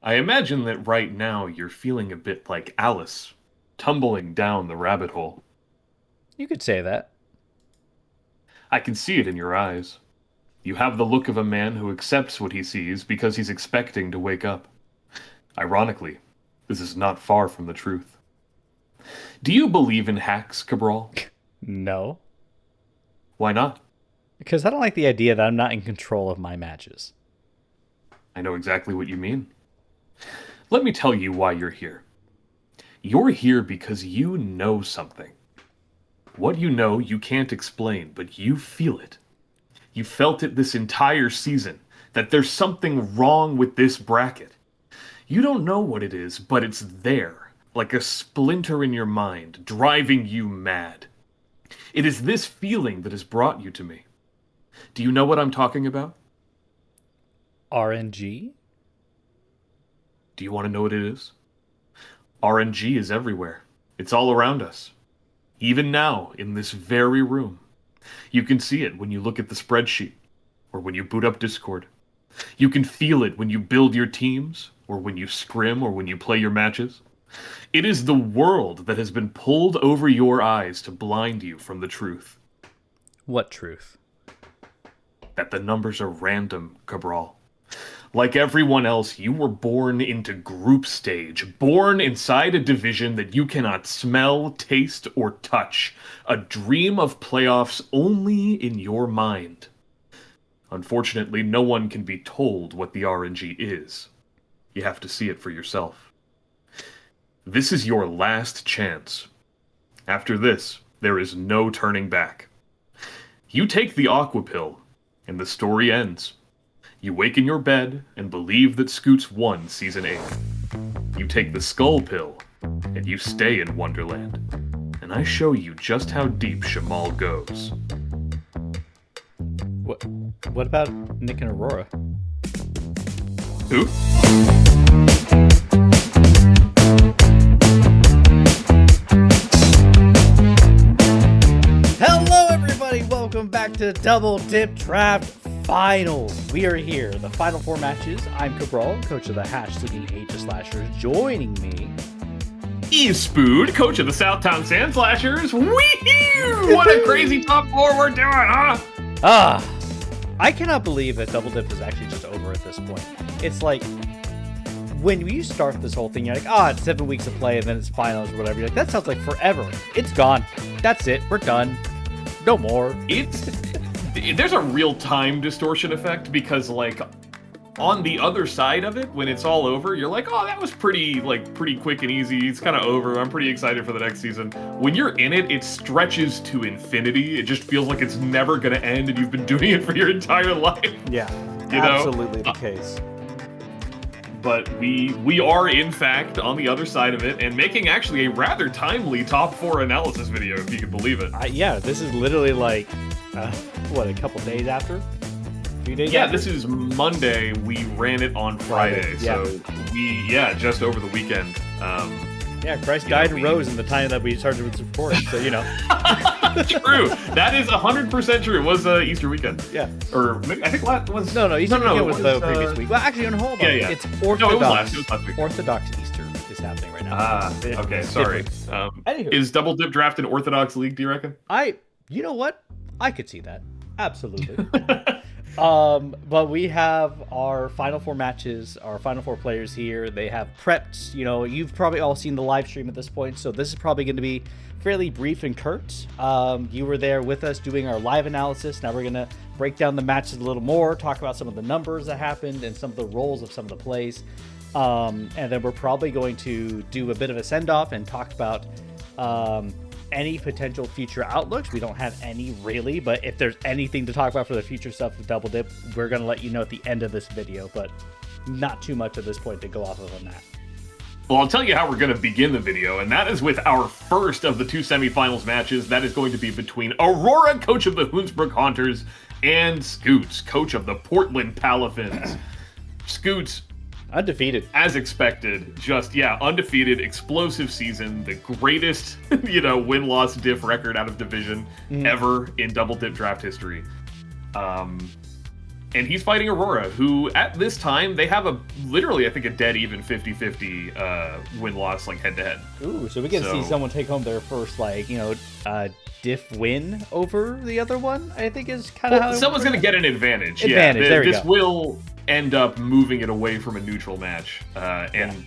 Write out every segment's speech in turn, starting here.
I imagine that right now you're feeling a bit like Alice, tumbling down the rabbit hole. You could say that. I can see it in your eyes. You have the look of a man who accepts what he sees because he's expecting to wake up. Ironically, this is not far from the truth. Do you believe in hacks, Cabral? No. Why not? Because I don't like the idea that I'm not in control of my matches. I know exactly what you mean. Let me tell you why you're here. You're here because you know something. What you know, you can't explain, but you feel it. You felt it this entire season, that there's something wrong with this bracket. You don't know what it is, but it's there, like a splinter in your mind, driving you mad. It is this feeling that has brought you to me. Do you know what I'm talking about? RNG? Do you want to know what it is? RNG is everywhere. It's all around us. Even now, in this very room. You can see it when you look at the spreadsheet, or when you boot up Discord. You can feel it when you build your teams, or when you scrim, or when you play your matches. It is the world that has been pulled over your eyes to blind you from the truth. What truth? That the numbers are random, Cabral. Like everyone else, you were born into group stage, born inside a division that you cannot smell, taste, or touch. A dream of playoffs only in your mind. Unfortunately, no one can be told what the RNG is. You have to see it for yourself. This is your last chance. After this, there is no turning back. You take the aqua pill, and the story ends. You wake in your bed and believe that Scoots won Season 8. You take the skull pill, and you stay in Wonderland. And I show you just how deep Shamal goes. What about Nick and Aurora? Who? Hello, everybody! Welcome back to Double Dip Draft Finals. We are here, the final four matches. I'm Cabral, coach of the Seeking Aegis Slashers. Joining me, Spood, coach of the Southtown Sand Slashers. Wee-hoo! What a crazy top four we're doing, huh? I cannot believe that Double Dip is actually just over at this point. It's like, when you start this whole thing, you're like, it's 7 weeks of play, and then it's finals or whatever. You're like, that sounds like forever. It's gone. That's it. We're done. No more. There's a real time distortion effect because, like, on the other side of it, when it's all over, you're like, that was pretty quick and easy. It's kind of over. I'm pretty excited for the next season. When you're in it, it stretches to infinity. It just feels like it's never going to end, and you've been doing it for your entire life. Yeah, absolutely the case. But we are, in fact, on the other side of it, and making actually a rather timely top four analysis video, if you can believe it. Yeah, this is literally like, a couple days after? A few days after? This is Monday. We ran it on Friday, yeah. So just over the weekend. Christ died and rose in the time that we started with recording, so you know. True. That is 100% true. It was Easter weekend. Yeah. Or maybe, I think last was... No, Easter weekend was the previous week. Well, actually, hold on. Yeah. It's Orthodox. No, it was last week. Orthodox Easter is happening right now. Okay, sorry. Is Double Dip Draft an Orthodox league, do you reckon? You know what? I could see that. Absolutely. But we have our final four matches, our final four players here. They have prepped. You've probably all seen the live stream at this point, so this is probably going to be fairly brief and curt. You were there with us doing our live analysis. Now we're going to break down the matches a little more, talk about some of the numbers that happened and some of the roles of some of the plays. And then we're probably going to do a bit of a send-off and talk about any potential future outlooks. We don't have any really, but if there's anything to talk about for the future stuff with Double Dip, we're going to let you know at the end of this video, but not too much at this point to go off of on that. Well, I'll tell you how we're going to begin the video, and that is with our first of the two semifinals matches. That is going to be between Aurora, coach of the Hoensbroek Haunters, and Scoots, coach of the Portland Palafins. Scoots, undefeated. As expected. Undefeated, explosive season, the greatest, win-loss diff record out of division ever in Double Dip Draft history. And he's fighting Aurora, who at this time, they have literally, I think, a dead even 50-50 win-loss, like, head-to-head. Ooh, so we get to see someone take home their first, like, diff win over the other one, I think is kind of how someone's going to get an advantage. There we this go. will end up moving it away from a neutral match.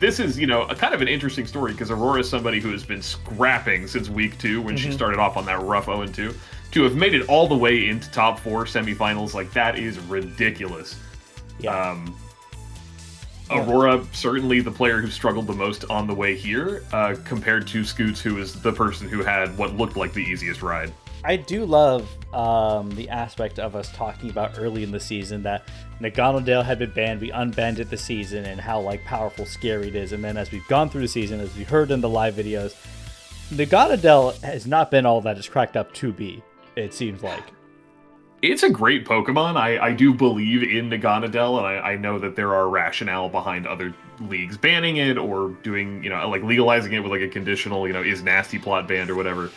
This is, a kind of an interesting story, because Aurora is somebody who has been scrapping since week 2 when she started off on that rough 0-2. To have made it all the way into top 4 semifinals, like, that is ridiculous. Yeah. Aurora, certainly the player who struggled the most on the way here, compared to Scoots, who is the person who had what looked like the easiest ride. I do love the aspect of us talking about early in the season that Naganadale had been banned, we unbanned it this season, and how, like, powerful, scary it is. And then as we've gone through the season, as we heard in the live videos, Naganadale has not been all that it's cracked up to be. It seems like it's a great Pokemon. I do believe in Naganadel, and I know that there are rationale behind other leagues banning it or doing, like legalizing it with like a conditional, is Nasty Plot banned or whatever.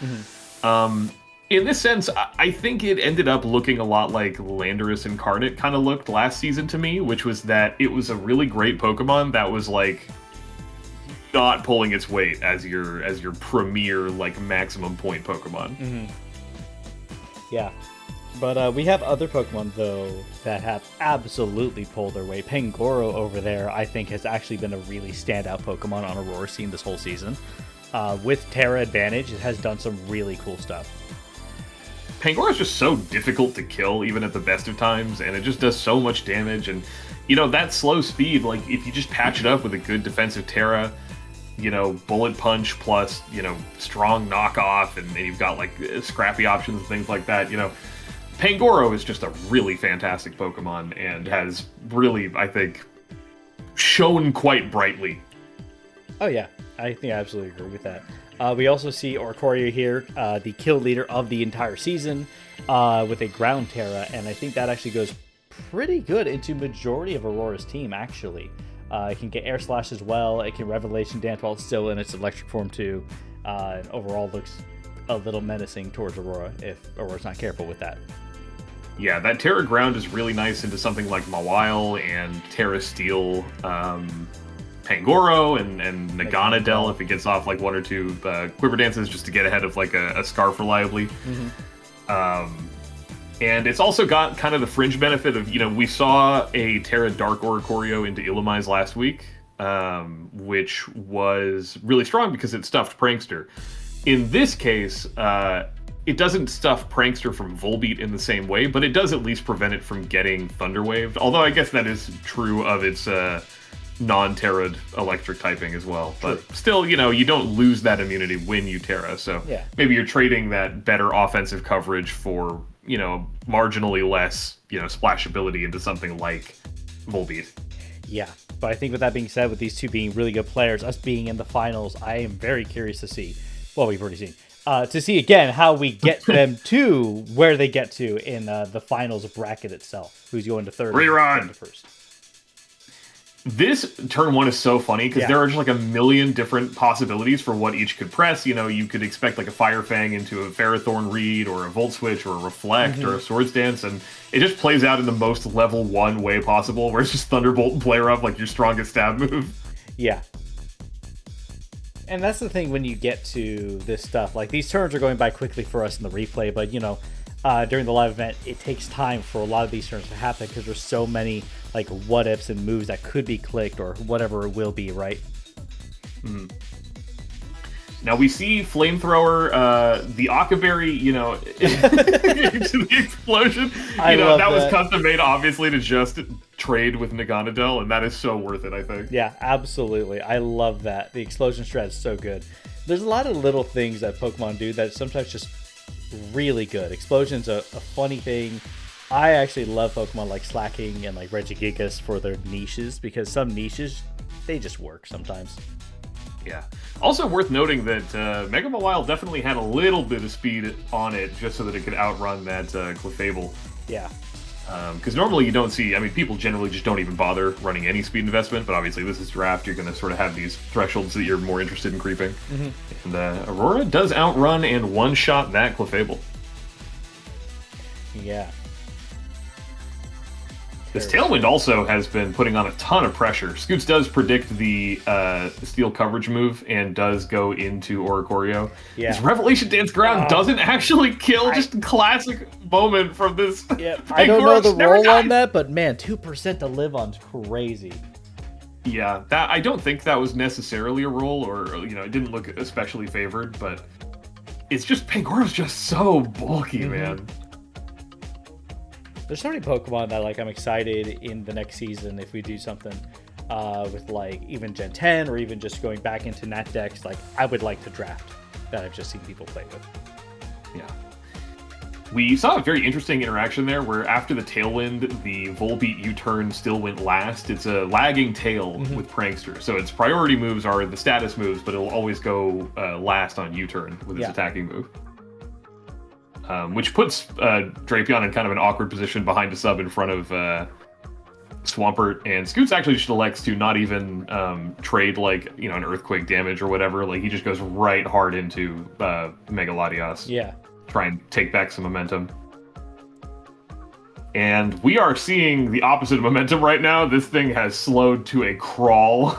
In this sense, I think it ended up looking a lot like Landorus Incarnate kind of looked last season to me, which was that it was a really great Pokemon that was like not pulling its weight as your premier, like, maximum point Pokemon. Yeah. But we have other Pokemon, though, that have absolutely pulled their weight. Pangoro over there, I think, has actually been a really standout Pokemon on Aurora scene this whole season. With Terra Advantage, it has done some really cool stuff. Pangoro is just so difficult to kill, even at the best of times, and it just does so much damage. And, that slow speed, like, if you just patch it up with a good defensive Terra, Bullet Punch plus, strong knockoff, and you've got, like, scrappy options and things like that, Pangoro is just a really fantastic Pokemon and has really, I think, shone quite brightly. Oh, yeah. I think I absolutely agree with that. We also see Oricorio here, the kill leader of the entire season, with a Ground Terra, and I think that actually goes pretty good into majority of Aurora's team, actually. It can get Air Slash as well. It can Revelation Dance while it's still in its electric form, too. And overall looks a little menacing towards Aurora if Aurora's not careful with that. Yeah, that Terra Ground is really nice into something like Mawile and Terra Steel, Pangoro and Naganadel if it gets off like 1 or 2 Quiver Dances just to get ahead of like a Scarf reliably. And it's also got kind of the fringe benefit of, we saw a Terra Dark Oricorio into Illumise last week, which was really strong because it stuffed Prankster. In this case, it doesn't stuff Prankster from Volbeat in the same way, but it does at least prevent it from getting Thunderwaved. Although I guess that is true of its non-Terra'd electric typing as well. But still, you don't lose that immunity when you Terra. So maybe you're trading that better offensive coverage for, marginally less, splashability into something like Volbeat. Yeah, but I think with that being said, with these two being really good players, us being in the finals, I am very curious to see, well, we've already seen, to see again how we get them to where they get to in the finals bracket itself. Who's going to third? Rerun! And to first. This turn 1 is so funny because there are just like a million different possibilities for what each could press. You could expect like a Fire Fang into a Ferrothorn Reed or a Volt Switch or a Reflect or a Swords Dance, and it just plays out in the most level 1 way possible, where it's just Thunderbolt and Flare Up like your strongest stab move. Yeah. And that's the thing when you get to this stuff. Like, these turns are going by quickly for us in the replay, but, during the live event, it takes time for a lot of these turns to happen because there's so many, like, what-ifs and moves that could be clicked or whatever it will be, right? Now we see Flamethrower, the Akaberry, into the explosion. That was custom made, obviously, to just trade with Naganadel, and that is so worth it, I think. Yeah, absolutely. I love that. The explosion strat is so good. There's a lot of little things that Pokemon do that sometimes just really good. Explosion's a funny thing. I actually love Pokemon like Slacking and like Regigigas for their niches, because some niches, they just work sometimes. Yeah. Also worth noting that Mega Mawile definitely had a little bit of speed on it just so that it could outrun that Clefable. Yeah. Because normally you don't see, people generally just don't even bother running any speed investment, but obviously this is draft, you're going to sort of have these thresholds that you're more interested in creeping. And Aurora does outrun and one-shot that Clefable. Yeah. This Tailwind also has been putting on a ton of pressure. Scoots does predict the steel coverage move and does go into Oricorio. Yeah. This Revelation Dance Ground doesn't actually kill. Just a classic moment from this. Yeah, I don't know the roll on that, but man, 2% to live on's crazy. Yeah, that I don't think that was necessarily a roll, or it didn't look especially favored, but it's just Pangoro's just so bulky, man. There's so many Pokemon that I'm excited in the next season if we do something with even Gen 10 or even just going back into Nat decks. I would like to draft that I've just seen people play with. Yeah. We saw a very interesting interaction there where after the Tailwind, the Volbeat U-turn still went last. It's a lagging tail with Prankster. So its priority moves are the status moves, but it'll always go last on U-turn with its attacking move. Which puts Drapion in kind of an awkward position behind a sub in front of Swampert, and Scoots actually just elects to not even trade an Earthquake damage or whatever. He just goes right hard into Mega Latias. Yeah. Try and take back some momentum. And we are seeing the opposite of momentum right now. This thing has slowed to a crawl.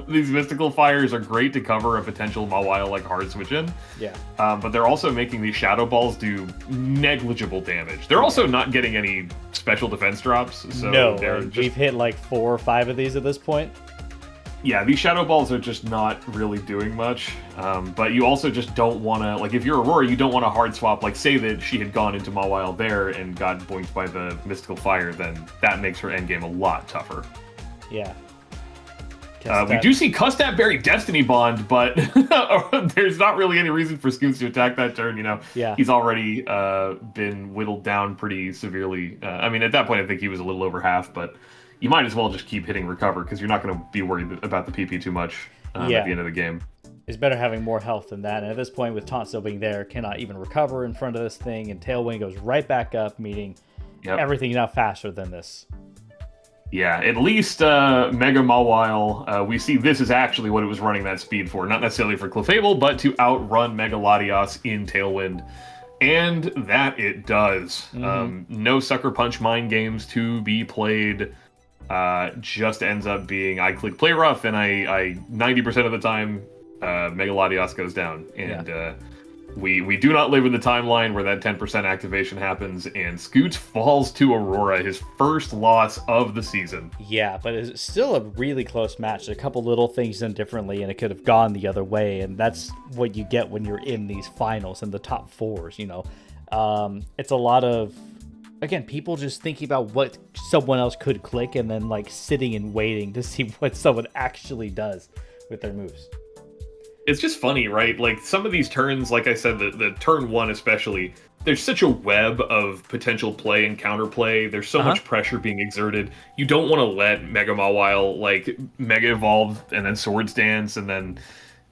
These Mystical Fires are great to cover a potential Mawile hard switch in. Yeah. But they're also making these Shadow Balls do negligible damage. They're also not getting any special defense drops. So no, we've hit 4 or 5 of these at this point. Yeah, these Shadow Balls are just not really doing much, but you also just don't want to, if you're Aurora, you don't want to hard swap, say that she had gone into Mawile there and got boinked by the Mystical Fire, then that makes her endgame a lot tougher. Yeah. We do see Custat bury Destiny Bond, but there's not really any reason for Scoots to attack that turn, Yeah. He's already been whittled down pretty severely. At that point, I think he was a little over half, but you might as well just keep hitting recover because you're not going to be worried about the PP too much at the end of the game. It's better having more health than that. And at this point, with Taunt still being there, cannot even recover in front of this thing, and Tailwind goes right back up, meaning everything now faster than this. Yeah, at least Mega Mawile, we see this is actually what it was running that speed for. Not necessarily for Clefable, but to outrun Mega Latias in Tailwind. And that it does. No Sucker Punch mind games to be played. Just ends up being I click play rough, and I 90% of the time Mega Latias goes down, and we do not live in the timeline where that 10% activation happens, and Scoots falls to Aurora, his first loss of the season. Yeah, but it's still a really close match. A couple little things done differently, and it could have gone the other way, and that's what you get when you're in these finals and the top fours. It's a lot of, again, people just thinking about what someone else could click and then sitting and waiting to see what someone actually does with their moves. It's just funny, right? Some of these turns, like I said, the turn one especially, there's such a web of potential play and counterplay. There's so much pressure being exerted. You don't want to let Mega Mawile Mega Evolve and then Swords Dance and then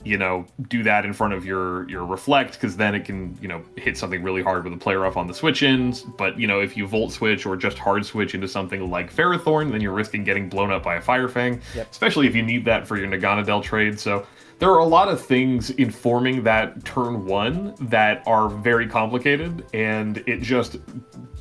do that in front of your Reflect, because then it can, hit something really hard with a play rough on the switch-ins. But, if you Volt Switch or just hard switch into something like Ferrothorn, then you're risking getting blown up by a Fire Fang, especially if you need that for your Naganadel trade. So there are a lot of things informing that turn one that are very complicated, and it just...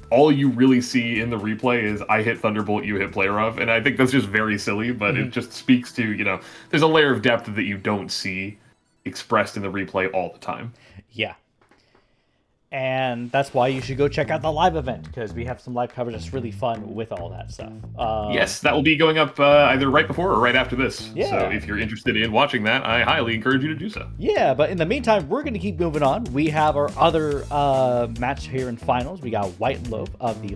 all you really see in the replay is I hit Thunderbolt, you hit Play Rough, and I think that's just very silly, but it just speaks to, there's a layer of depth that you don't see expressed in the replay all the time. Yeah. And that's why you should go check out the live event, because we have some live coverage that's really fun with all that stuff. Yes, that will be going up either right before or right after this. Yeah. So if you're interested in watching that, I highly encourage you to do so. Yeah, but in the meantime, we're going to keep moving on. We have our other match here in finals. We got White Loaf of the...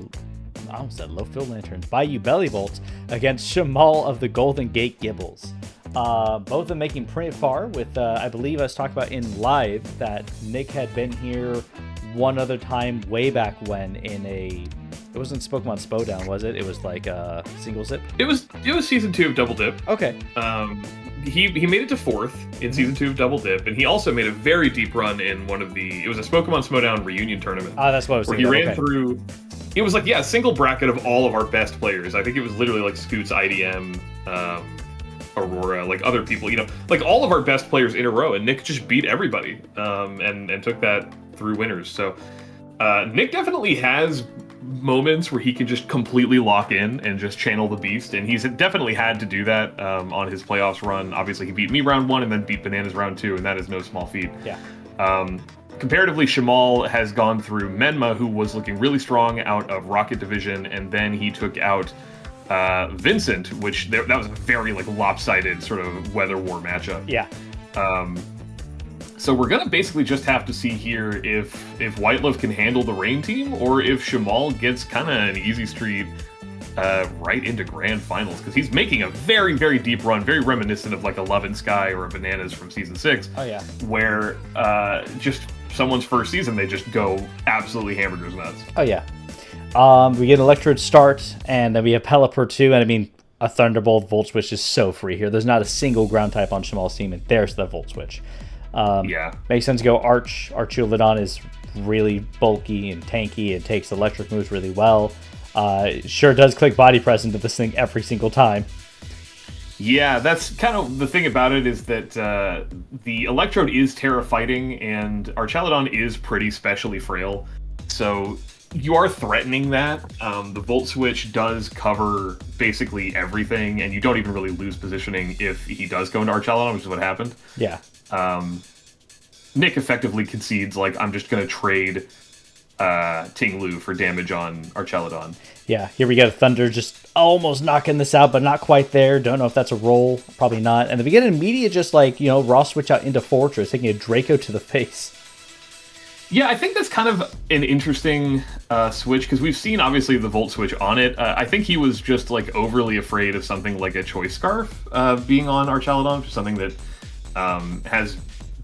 I almost said Loaf-Filled Lanterns. Bayou Bellibolts against Shamal of the Golden Gate Gibles. Both of them making pretty far with, I believe I was talking about in live that Nick had been here one other time way back when in a... It wasn't Pokemon Spowdown, was it? It was a single zip? It was season 2 of Double Dip. Okay. He made it to 4th in season 2 of Double Dip, and he also made a very deep run in one of the... It was a Pokemon Spowdown reunion tournament. That's what I was where thinking. He ran through... It was a single bracket of all of our best players. I think it was literally Scoots, IDM, Aurora, other people, all of our best players in a row, and Nick just beat everybody, and took that through winners. So Nick definitely has moments where he can just completely lock in and just channel the beast, and he's definitely had to do that on his playoffs run. Obviously, he beat me round 1 and then beat Bananas round 2, and that is no small feat. Yeah. Comparatively, Shamal has gone through Menma, who was looking really strong out of Rocket Division, and then he took out Vincent, which that was a very like lopsided sort of weather war matchup. Yeah. So we're gonna basically just have to see here if White Love can handle the Rain team, or if Shamal gets kind of an easy street right into grand finals, because he's making a very, very deep run, very reminiscent of like a Love and Sky or a Bananas from season 6. Oh yeah. Where just someone's first season, they just go absolutely hamburgers nuts. Oh yeah. We get Electrode start, and then we have Pelipper 2, and I mean, a Thunderbolt Volt Switch is so free here. There's not a single ground type on Shamal's team, and there's the Volt Switch. Yeah. Makes sense to go Arch. Archeolodon is really bulky and tanky. It takes electric moves really well. It sure does click Body Press into this thing every single time. Yeah, that's kind of the thing about it, is that the Electrode is Terra fighting, and Archeolodon is pretty specially frail. So you are threatening that. The Volt Switch does cover basically everything, and you don't even really lose positioning if he does go into Archeolodon, which is what happened. Yeah. Nick effectively concedes, like, I'm just going to trade Ting Lu for damage on Archeolodon. Yeah, here we get a Thunder just almost knocking this out, but not quite there. Don't know if that's a roll. Probably not. And then we get an immediate just like, raw switch out into Fortress, taking a Draco to the face. Yeah, I think that's kind of an interesting switch, because we've seen, obviously, the Volt Switch on it. I think he was just, like, overly afraid of something like a Choice Scarf being on Archeolodon, which is something that has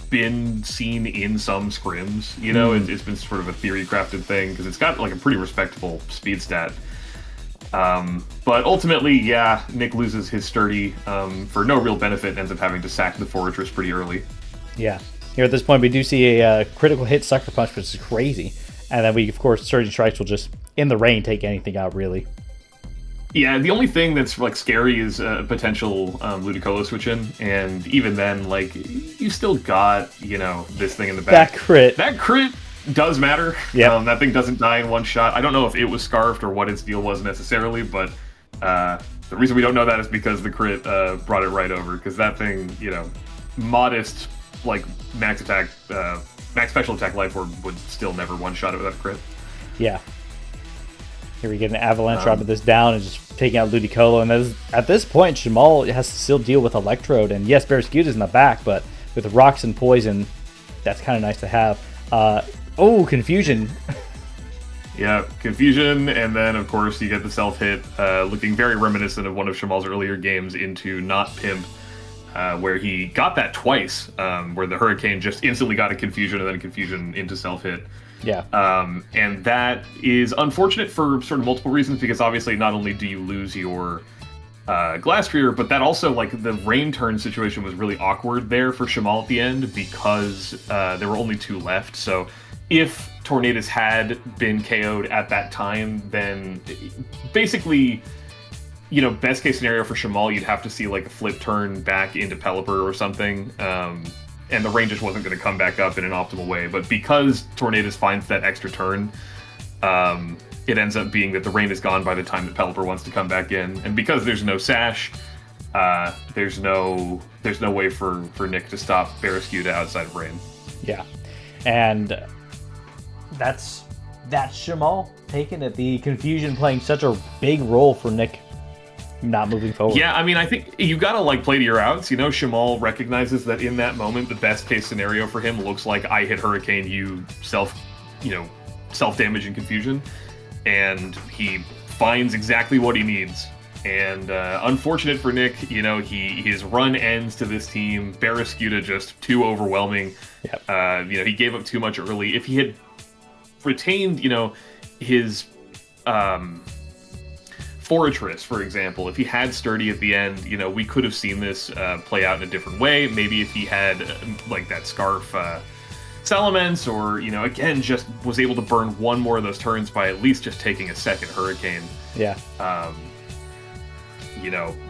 been seen in some scrims. It's been sort of a theory crafted thing, because it's got like a pretty respectable speed stat. But ultimately, yeah, Nick loses his sturdy for no real benefit and ends up having to sack the Fortress pretty early. Yeah. Here at this point, we do see a critical hit Sucker Punch, which is crazy. And then we, of course, Surging Strikes will just, in the rain, take anything out, really. Yeah, the only thing that's like scary is potential Ludicolo switch in, and even then, like, you still got this thing in the back. That crit does matter. Yeah, that thing doesn't die in one shot. I don't know if it was scarfed or what its deal was necessarily, but the reason we don't know that is because the crit brought it right over. Because that thing, modest like max attack, max special attack life orb would still never one shot it without a crit. Yeah. Here we get an Avalanche dropping this down and just taking out Ludicolo. And at this point, Shamal has to still deal with Electrode. And yes, Barraskewda's in the back, but with Rocks and Poison, that's kind of nice to have. Confusion. Yeah, Confusion, and then, of course, you get the self-hit, looking very reminiscent of one of Shamal's earlier games into Not Pimp, where he got that twice, where the Hurricane just instantly got a Confusion and then a Confusion into self-hit. Yeah. And that is unfortunate for sort of multiple reasons, because obviously not only do you lose your Glastrier, but that also, like, the rain turn situation was really awkward there for Shamal at the end, because there were only 2 left. So if Tornadus had been KO'd at that time, then basically, best case scenario for Shamal, you'd have to see like a flip turn back into Pelipper or something. And the rain just wasn't going to come back up in an optimal way. But because Tornadus finds that extra turn, it ends up being that the rain is gone by the time that Pelipper wants to come back in. And because there's no sash, there's no way for Nick to stop Barraskewda outside of rain. Yeah. And that's Shamal taking it. The Confusion playing such a big role for Nick not moving forward. Yeah, I mean, I think you gotta like play to your outs. Shamal recognizes that in that moment, the best case scenario for him looks like I hit Hurricane, you self damage and Confusion, and he finds exactly what he needs. And unfortunate for Nick, his run ends to this team. Barraskewda just too overwhelming. Yep. He gave up too much early. If he had retained, his Fortress, for example, if he had Sturdy at the end, we could have seen this play out in a different way. Maybe if he had like that Scarf Salamence, or again, just was able to burn one more of those turns by at least just taking a second Hurricane. Yeah.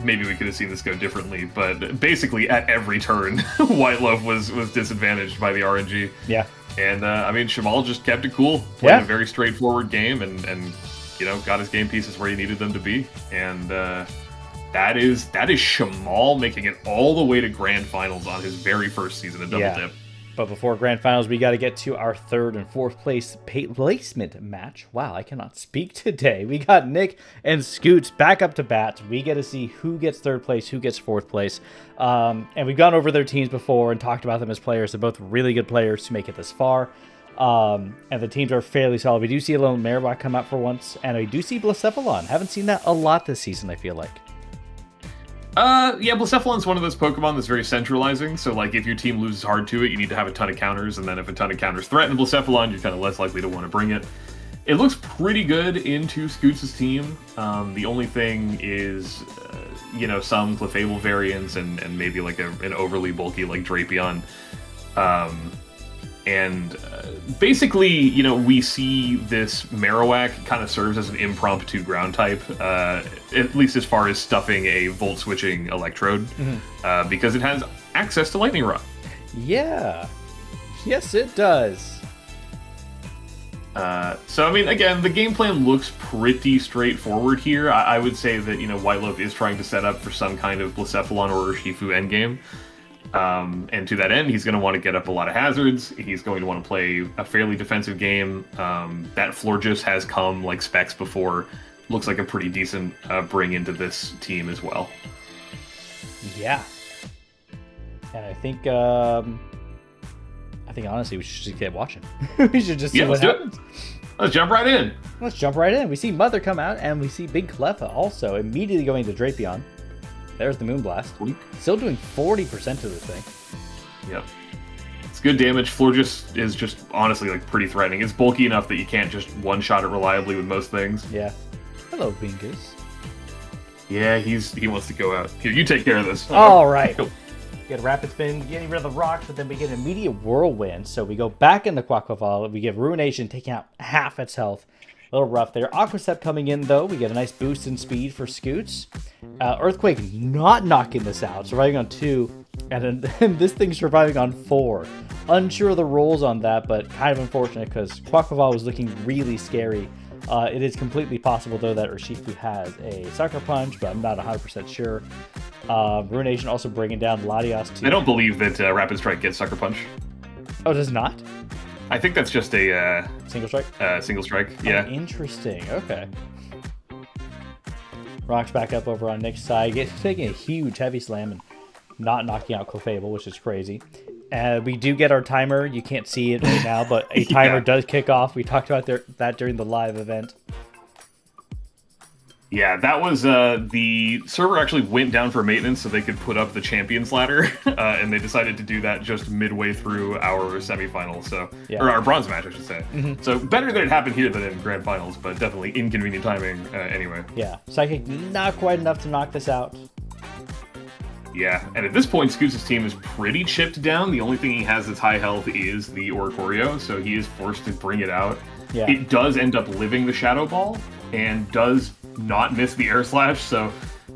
Maybe we could have seen this go differently, but basically at every turn, White Love was disadvantaged by the RNG. Yeah. And Shamal just kept it cool, played a very straightforward game, and got his game pieces where he needed them to be, and that is Shamal making it all the way to grand finals on his very first season of Double Dip. But before grand finals, we got to get to our third and fourth place placement match. Wow, I cannot speak today. We got Nick and Scoots back up to bat. We get to see who gets third place, who gets fourth place. And we've gone over their teams before and talked about them as players. They're both really good players to make it this far. And the teams are fairly solid. We do see a little Marowak come out for once, and we do see Blacephalon. Haven't seen that a lot this season, I feel like. Yeah, Blacephalon's one of those Pokemon that's very centralizing, so like if your team loses hard to it, you need to have a ton of counters, and then if a ton of counters threaten Blacephalon, you're kind of less likely to want to bring it. It looks pretty good into Scoots' team. The only thing is, some Clefable variants and maybe like an overly bulky like Drapion. Basically, we see this Marowak kind of serves as an impromptu ground type, at least as far as stuffing a volt-switching Electrode, because it has access to Lightning Rod. Yeah. Yes, it does. Again, the game plan looks pretty straightforward here. I would say that, Whiteloaf is trying to set up for some kind of Blacephalon or Urshifu endgame. And to that end, he's going to want to get up a lot of hazards. He's going to want to play a fairly defensive game. That Florges has come like specs before. Looks like a pretty decent bring into this team as well. Yeah. And I think honestly we should just get watching. We should just see what happens. Let's jump right in. Let's jump right in. We see Mother come out, and we see Big Cleffa also immediately going to Drapion. There's the Moonblast. Still doing 40% of this thing. Yep. It's good damage. Florges is just honestly like pretty threatening. It's bulky enough that you can't just one-shot it reliably with most things. Yeah. Hello, Bingus. Yeah, he wants to go out. Here, you take care of this. All right. Get a Rapid Spin, getting rid of the rocks, but then we get an immediate Whirlwind. So we go back into Quaquaval. We give Ruination, taking out half its health. A little rough there. Aquastep coming in, though. We get a nice boost in speed for Scoots. Earthquake not knocking this out. Surviving on 2. And then this thing surviving on 4. Unsure of the rolls on that, but kind of unfortunate because Quaquaval was looking really scary. It is completely possible, though, that Urshifu has a Sucker Punch, but I'm not 100% sure. Ruination also bringing down Latios to... I don't believe that Rapid Strike gets Sucker Punch. Oh, it does not? I think that's just a single strike. Single strike, yeah. Oh, interesting. Okay. Rocks back up over on Nick's side, taking a huge heavy slam and not knocking out Clefable, which is crazy. We do get our timer. You can't see it right now, but a timer does kick off. We talked about that during the live event. Yeah, that was the server actually went down for maintenance so they could put up the champions ladder, and they decided to do that just midway through our semifinals, or our bronze match, I should say. So better that it happened here than in grand finals, but definitely inconvenient timing anyway. Yeah, Psychic not quite enough to knock this out. Yeah, and at this point, Scoots' team is pretty chipped down. The only thing he has that's high health is the Oricorio, so he is forced to bring it out. Yeah. It does end up living the Shadow Ball, and does not miss the Air Slash, so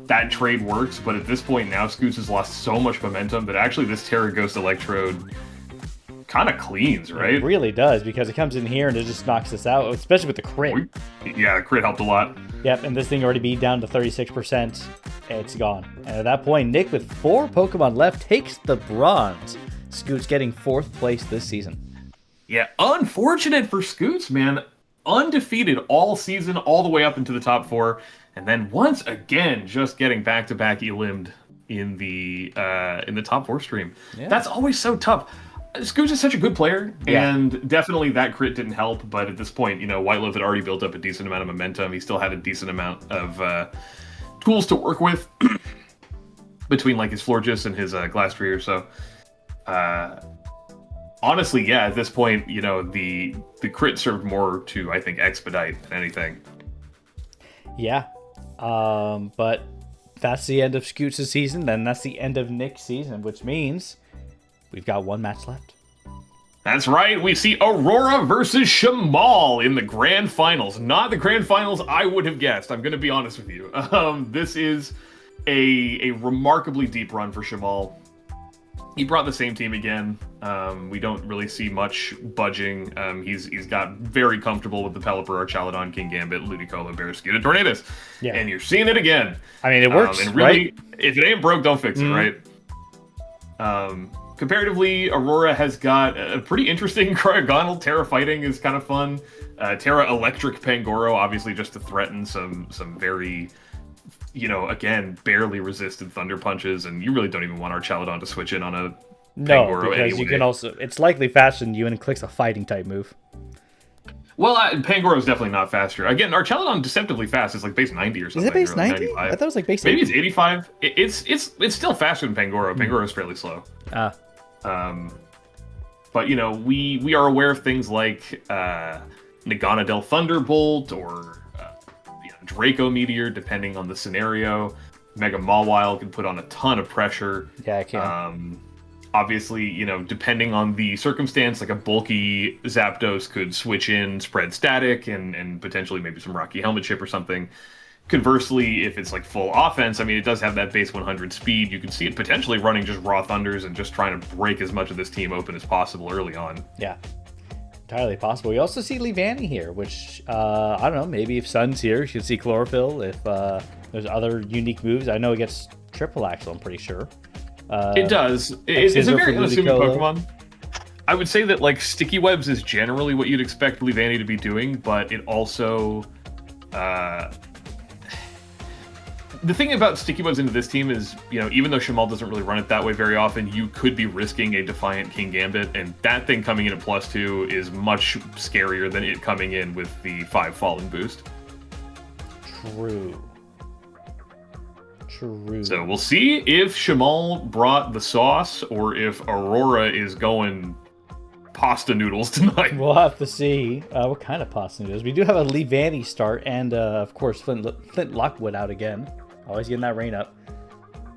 that trade works, but at this point now, Scoots has lost so much momentum that actually this Terra Ghost Electrode kind of cleans, right? It really does, because it comes in here and it just knocks us out, especially with the crit. Yeah, the crit helped a lot. Yep, and this thing already beat down to 36%. It's gone. And at that point, Nick, with 4 Pokemon left, takes the bronze. Scoots getting 4th place this season. Yeah, unfortunate for Scoots, man. Undefeated all season, all the way up into the top 4, and then once again, just getting back-to-back elimed in the top 4 stream. Yeah. That's always so tough. Scoots is such a good player, and definitely that crit didn't help, but at this point, Whiteloaf had already built up a decent amount of momentum. He still had a decent amount of tools to work with between like his Florges and his Glastrier, so honestly, yeah, at this point, the crit served more to, I think, expedite than anything. Yeah. But that's the end of Scoots' season, then that's the end of Nick's season, which means we've got 1 match left. That's right, we see Aurora versus Shamal in the grand finals. Not the grand finals I would have guessed, I'm going to be honest with you. This is a remarkably deep run for Shamal. He brought the same team again. We don't really see much budging. He's got very comfortable with the Pelipper, Archaludon, King Gambit, Ludicolo, Barraskewda, Tornadus. Yeah. And you're seeing it again. I mean, it works, and really, right? if it ain't broke, don't fix it, right? Comparatively, Aurora has got a pretty interesting Cryogonal. Terra Fighting is kind of fun. Terra Electric Pangoro, obviously just to threaten some very, again, barely resisted Thunder Punches, and you really don't even want Archaludon to switch in on a Pangoro because anyway. you can also, it's likely faster than you, and it clicks a fighting type move. Well, Pangoro is definitely not faster. Again, Archaludon deceptively fast. It's like base 90 or something. Is it base or like 90? 95. I thought it was like base 80. Maybe it's 85. It's still faster than Pangoro. Pangoro is fairly slow. But we are aware of things like Naganadel Thunderbolt or Draco Meteor, depending on the scenario. Mega Mawile can put on a ton of pressure. Yeah, I can. Obviously, depending on the circumstance, like a bulky Zapdos could switch in, spread static, and potentially maybe some Rocky Helmet Chip or something. Conversely, if it's like full offense, I mean, it does have that base 100 speed. You can see it potentially running just raw Thunders and just trying to break as much of this team open as possible early on. Yeah, entirely possible. We also see Leavanny here, which, I don't know, maybe if Sun's here, you should see Chlorophyll. If there's other unique moves, I know it gets Triple Axle, I'm pretty sure. It does. It's a very unassuming Pokemon. I would say that like Sticky Webs is generally what you'd expect Leavanny to be doing, but it also... The thing about Sticky Webs into this team is, even though Shamal doesn't really run it that way very often, you could be risking a Defiant King Gambit, and that thing coming in at +2 is much scarier than it coming in with the 5 Fallen boost. True. So we'll see if Shamal brought the sauce or if Aurora is going pasta noodles tonight. We'll have to see what kind of pasta noodles. We do have a Leavanny start, and of course Flint Lockwood out again. Always getting that rain up.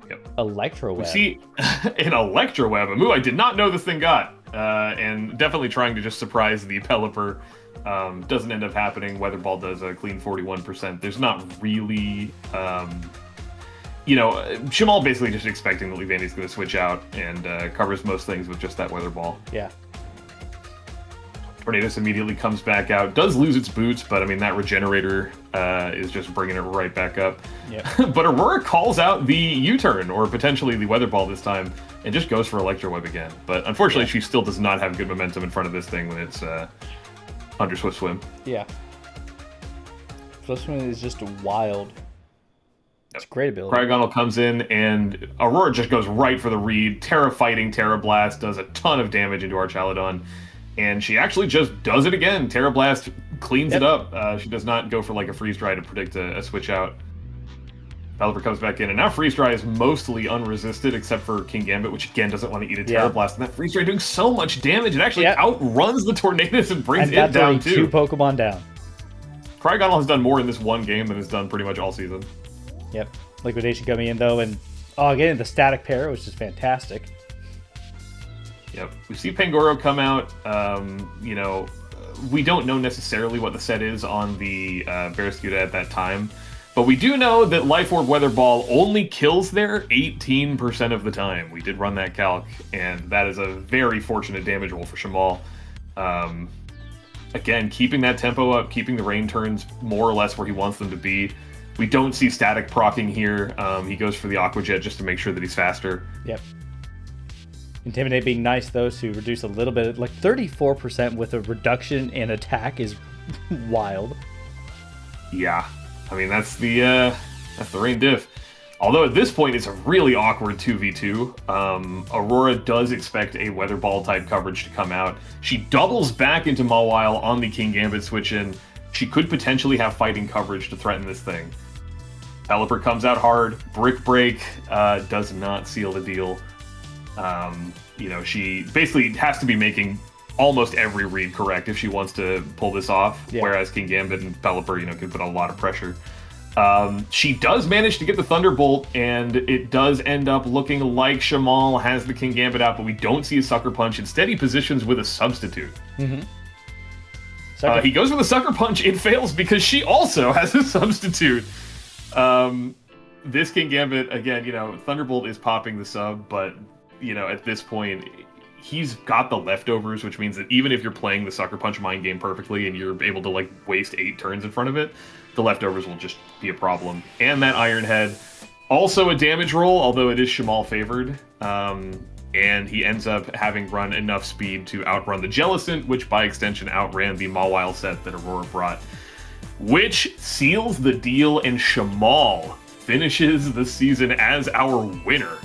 Yep. Electro Web. We see an Electro Web, a move I did not know this thing got, and definitely trying to just surprise the Pelipper. Doesn't end up happening. Weather Ball does a clean 41%. There's not really... Shamal basically just expecting that Leavanny's going to switch out and covers most things with just that Weather Ball. Yeah. Tornadus immediately comes back out. Does lose its boots, but I mean, that Regenerator is just bringing it right back up. Yep. But Aurora calls out the U-turn, or potentially the Weather Ball this time, and just goes for Electro Web again. But unfortunately, she still does not have good momentum in front of this thing when it's under Swift Swim. Yeah. Swift Swim is just wild. It's a great ability. Cryogonal comes in, and Aurora just goes right for the read. Terra Fighting, Terra Blast does a ton of damage into Archaludon, and she actually just does it again. Terra Blast cleans it up. She does not go for like a Freeze Dry to predict a switch out. Pelipper comes back in, and now Freeze Dry is mostly unresisted, except for King Gambit, which again doesn't want to eat a Terra Blast. And that Freeze Dry doing so much damage, it actually outruns the Tornadus and brings it down too. 2 Pokemon down. Cryogonal has done more in this one game than has done pretty much all season. Yep. Liquidation coming in though, and again the static pair, which is fantastic. Yep. We see Pangoro come out. We don't know necessarily what the set is on the Barraskewda at that time, but we do know that Life Orb Weather Ball only kills there 18% of the time. We did run that calc, and that is a very fortunate damage roll for Shamal. Again, keeping that tempo up, keeping the rain turns more or less where he wants them to be. We don't see static proccing here. He goes for the Aqua Jet just to make sure that he's faster. Yep. Intimidate being nice, though, to reduce a little bit. Like 34% with a reduction in attack is wild. Yeah. I mean, that's the rain diff. Although at this point, it's a really awkward 2v2. Aurora does expect a Weather Ball type coverage to come out. She doubles back into Mawile on the King Gambit switch in. She could potentially have fighting coverage to threaten this thing. Pelipper comes out hard. Brick Break does not seal the deal. She basically has to be making almost every read correct if she wants to pull this off, whereas King Gambit and Pelipper, can put a lot of pressure. She does manage to get the Thunderbolt, and it does end up looking like Shamal has the King Gambit out, but we don't see a Sucker Punch. Instead, he positions with a Substitute. Mm-hmm. He goes for the Sucker Punch. It fails because she also has a Substitute. This King Gambit, again, Thunderbolt is popping the sub, but at this point, he's got the leftovers, which means that even if you're playing the Sucker Punch mind game perfectly and you're able to like waste 8 turns in front of it, the leftovers will just be a problem. And that Iron Head, also a damage roll, although it is Shamal favored. And he ends up having run enough speed to outrun the Jellicent, which by extension outran the Mawile set that Aurora brought, which seals the deal, and Shamal finishes the season as our winner.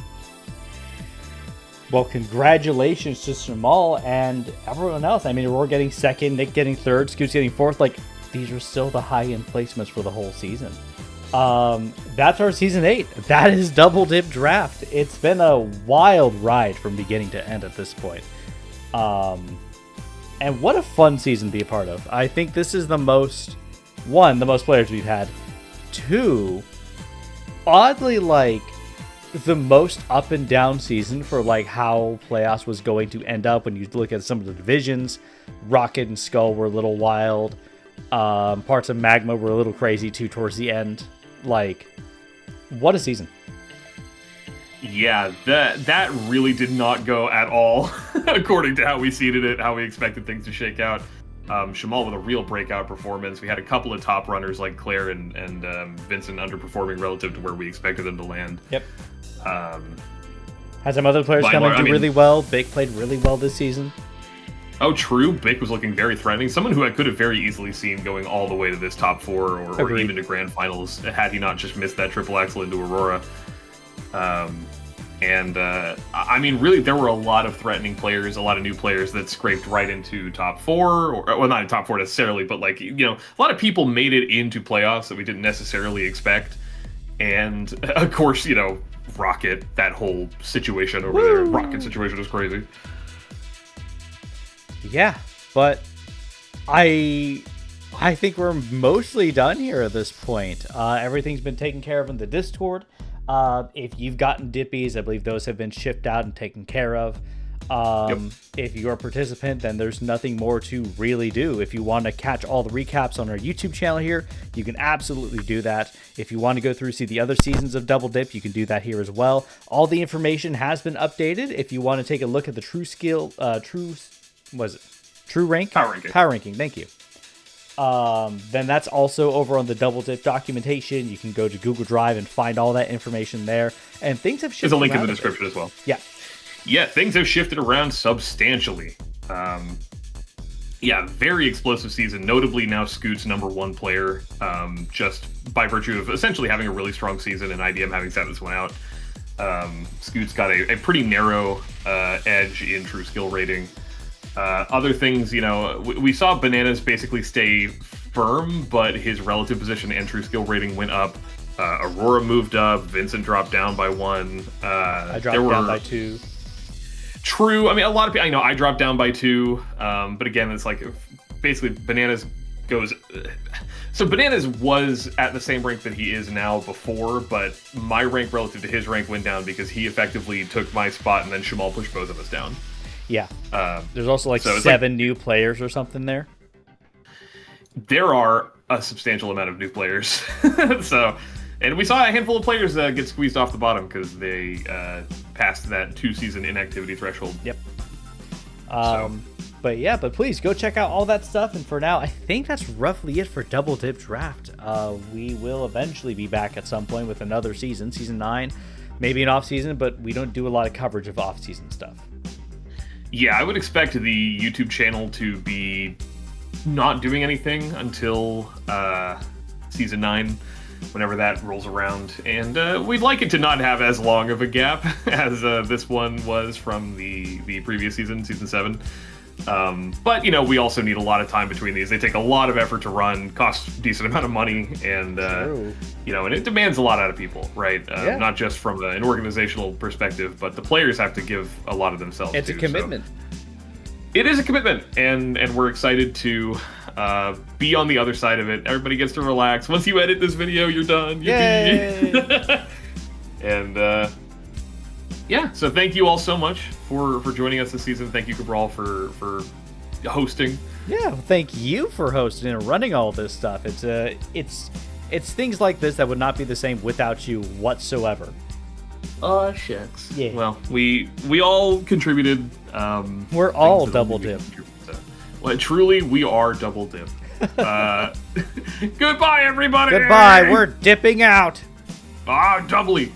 Well, congratulations to Shamal and everyone else. I mean, Aurora getting second, Nick getting third, Scoots getting fourth. Like, these are still the high-end placements for the whole season. That's our Season 8. That is Double Dip Draft. It's been a wild ride from beginning to end at this point. And what a fun season to be a part of. I think this is the most players we've had. 2, oddly, like, the most up and down season for like how playoffs was going to end up. When you look at some of the divisions, Rocket and Skull were a little wild. Parts of Magma were a little crazy too towards the end. Like, what a season. Yeah, that really did not go at all according to how we seeded it, how we expected things to shake out. Shamal with a real breakout performance. We had a couple of top runners like Claire and Vincent underperforming relative to where we expected them to land. Yep. Had some other players come and do really well. Bick played really well this season. Oh, true. Bick was looking very threatening. Someone who I could have very easily seen going all the way to this top 4 or even to grand finals had he not just missed that triple axel into Aurora. I mean, really, there were a lot of threatening players, a lot of new players that scraped right into top 4, or well, not in top 4 necessarily, but like, a lot of people made it into playoffs that we didn't necessarily expect. And of course, Rocket, that whole situation over there, Rocket situation is crazy. Yeah, but I think we're mostly done here at this point. Everything's been taken care of in the Discord. If you've gotten dippies, I believe those have been shipped out and taken care of. Yep. If you're a participant, then there's nothing more to really do. If you want to catch all the recaps on our YouTube channel here, you can absolutely do that. If you want to go through see the other seasons of Double Dip, you can do that here as well. All the information has been updated. If you want to take a look at the True Rank? Power Ranking, thank you. Then that's also over on the Double Dip documentation. You can go to Google Drive and find all that information there. And things have shifted. There's a link in the description as well. Yeah. Yeah, things have shifted around substantially. Yeah, very explosive season. Notably now Scoot's #1 player, just by virtue of essentially having a really strong season and IBM having sat this one out. Scoot's got a pretty narrow edge in true skill rating. Other things, we saw Bananas basically stay firm, but his relative position and true skill rating went up. Aurora moved up. Vincent dropped down by 1. I dropped down by 2. True. I mean, a lot of people, I dropped down by 2. But again, it's like basically Bananas goes. So Bananas was at the same rank that he is now before, but my rank relative to his rank went down because he effectively took my spot and then Shamal pushed both of us down. Yeah. There's also like 7 new players or something there. There are a substantial amount of new players. And we saw a handful of players get squeezed off the bottom because they passed that 2-season inactivity threshold. Yep. But please go check out all that stuff. And for now, I think that's roughly it for Double Dip Draft. We will eventually be back at some point with another season, Season 9, maybe an off-season, but we don't do a lot of coverage of off-season stuff. Yeah, I would expect the YouTube channel to be not doing anything until Season 9, whenever that rolls around. And we'd like it to not have as long of a gap as this one was from the previous season, Season 7. But, we also need a lot of time between these. They take a lot of effort to run, cost a decent amount of money, and, and it demands a lot out of people, right? Yeah. Not just from an organizational perspective, but the players have to give a lot of themselves, It's a commitment. So it is a commitment, and we're excited to be on the other side of it. Everybody gets to relax. Once you edit this video, you're done. Yay! And, yeah, so thank you all so much for joining us this season. Thank you, Cabral, for hosting. Yeah, thank you for hosting and running all this stuff. It's things like this that would not be the same without you whatsoever. Oh, shucks. Yeah. Well, we all contributed. We're all things that double we dip. contributed. Well, truly, we are double dip. Goodbye, everybody. Goodbye. We're dipping out. Doubly.